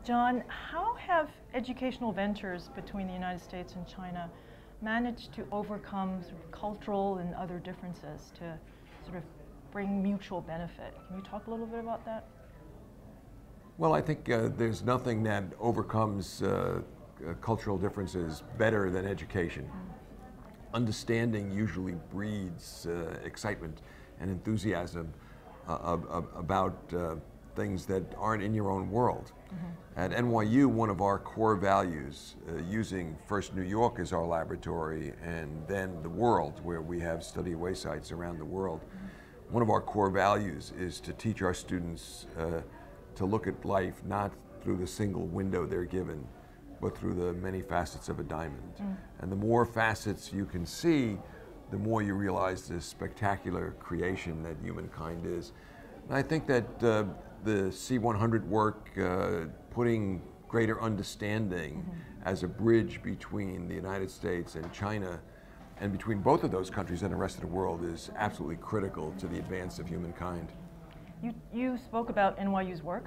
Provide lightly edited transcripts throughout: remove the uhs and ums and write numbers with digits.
John, how have educational ventures between the United States and China managed to overcome sort of cultural and other differences to sort of bring mutual benefit? Can you talk a little bit about that? Well, I think there's nothing that overcomes cultural differences better than education. Understanding usually breeds excitement and enthusiasm about things that aren't in your own world. At NYU, one of our core values, using first New York as our laboratory and then the world, where we have study away sites around the world, one of our core values is to teach our students to look at life not through the single window they're given, but through the many facets of a diamond. And the more facets you can see, the more you realize the spectacular creation that humankind is. And I think that the C100 work, putting greater understanding as a bridge between the United States and China, and between both of those countries and the rest of the world, is absolutely critical to the advance of humankind. You spoke about NYU's work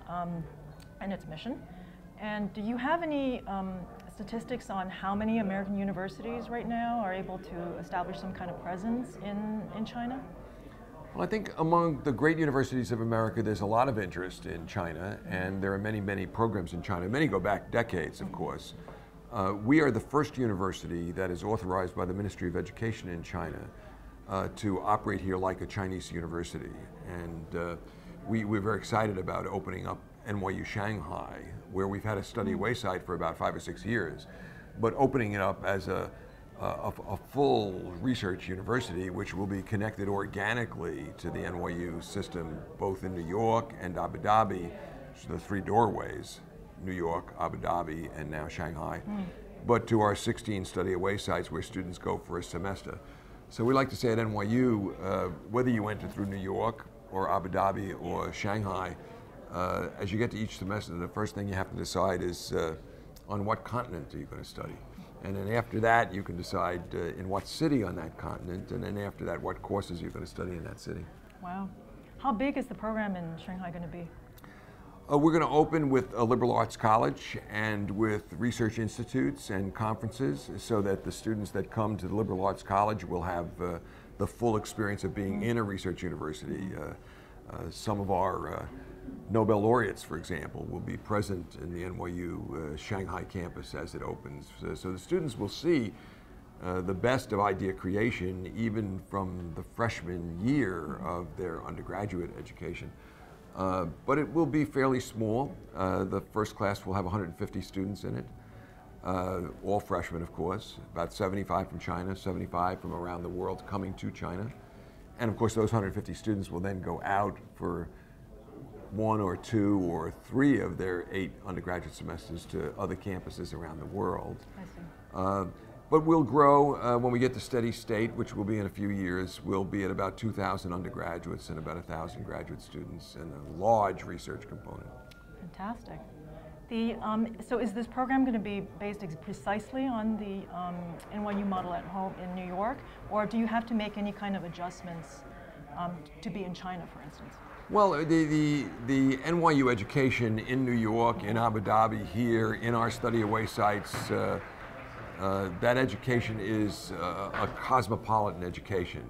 and its mission. And do you have any statistics on how many American universities right now are able to establish some kind of presence in China? Well, I think among the great universities of America, there's a lot of interest in China, and there are many, many programs in China. Many go back decades, of course. We are the first university that is authorized by the Ministry of Education in China to operate here like a Chinese university. And we're very excited about opening up NYU Shanghai, where we've had a study away site for about 5 or 6 years, but opening it up as a full research university, which will be connected organically to the NYU system, both in New York and Abu Dhabi, the 3 doorways, New York, Abu Dhabi, and now Shanghai, but to our 16 study away sites where students go for a semester. So we like to say at NYU, whether you enter through New York or Abu Dhabi or Shanghai, as you get to each semester, the first thing you have to decide is on what continent are you going to study. And then after that, you can decide in what city on that continent, and then after that, what courses you're going to study in that city. Wow. How big is the program in Shanghai going to be? We're going to open with a liberal arts college and with research institutes and conferences, so that the students that come to the liberal arts college will have the full experience of being in a research university. Some of our Nobel laureates, for example, will be present in the NYU Shanghai campus as it opens. So the students will see the best of idea creation even from the freshman year of their undergraduate education. But it will be fairly small. The first class will have 150 students in it, all freshmen, of course, about 75 from China, 75 from around the world coming to China. And of course, those 150 students will then go out for 1 or 2 or 3 of their 8 undergraduate semesters to other campuses around the world. I see. But we'll grow when we get to steady state, which will be in a few years. We'll be at about 2,000 undergraduates and about 1,000 graduate students, and a large research component. Fantastic. So is this program going to be based precisely on the NYU model at home in New York, or do you have to make any kind of adjustments to be in China, for instance? Well, the NYU education in New York, in Abu Dhabi, here, in our study away sites, that education is a cosmopolitan education.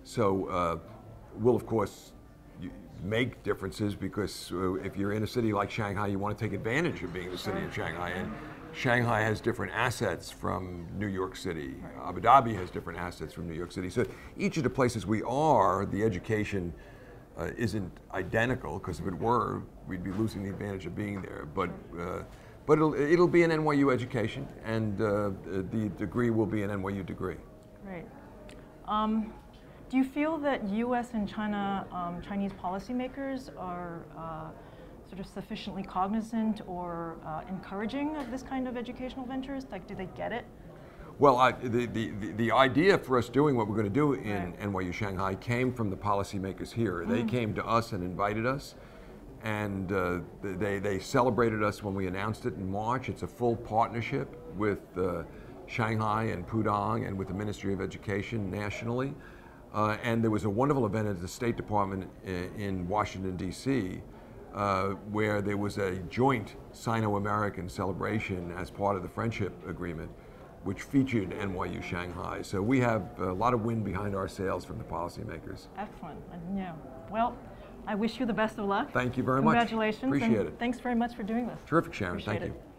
So we'll, of course, make differences, because if you're in a city like Shanghai, you want to take advantage of being in the city of Shanghai. And Shanghai has different assets from New York City. Abu Dhabi has different assets from New York City. So each of the places we are, the education isn't identical, because if it were, we'd be losing the advantage of being there. But it'll be an NYU education, and the degree will be an NYU degree. Great. Do you feel that U.S. and Chinese policymakers are sort of sufficiently cognizant or encouraging of this kind of educational ventures? Like, do they get it? Well, the idea for us doing what we're going to do in NYU Shanghai came from the policymakers here. They came to us and invited us, and they celebrated us when we announced it in March. It's a full partnership with Shanghai and Pudong and with the Ministry of Education nationally. And there was a wonderful event at the State Department in Washington, D.C., where there was a joint Sino-American celebration as part of the friendship agreement, which featured NYU Shanghai. So we have a lot of wind behind our sails from the policymakers. Excellent. Yeah. Well, I wish you the best of luck. Thank you very much. Congratulations. Appreciate and it. Thanks very much for doing this. Terrific, Sharon. Appreciate Thank it. you.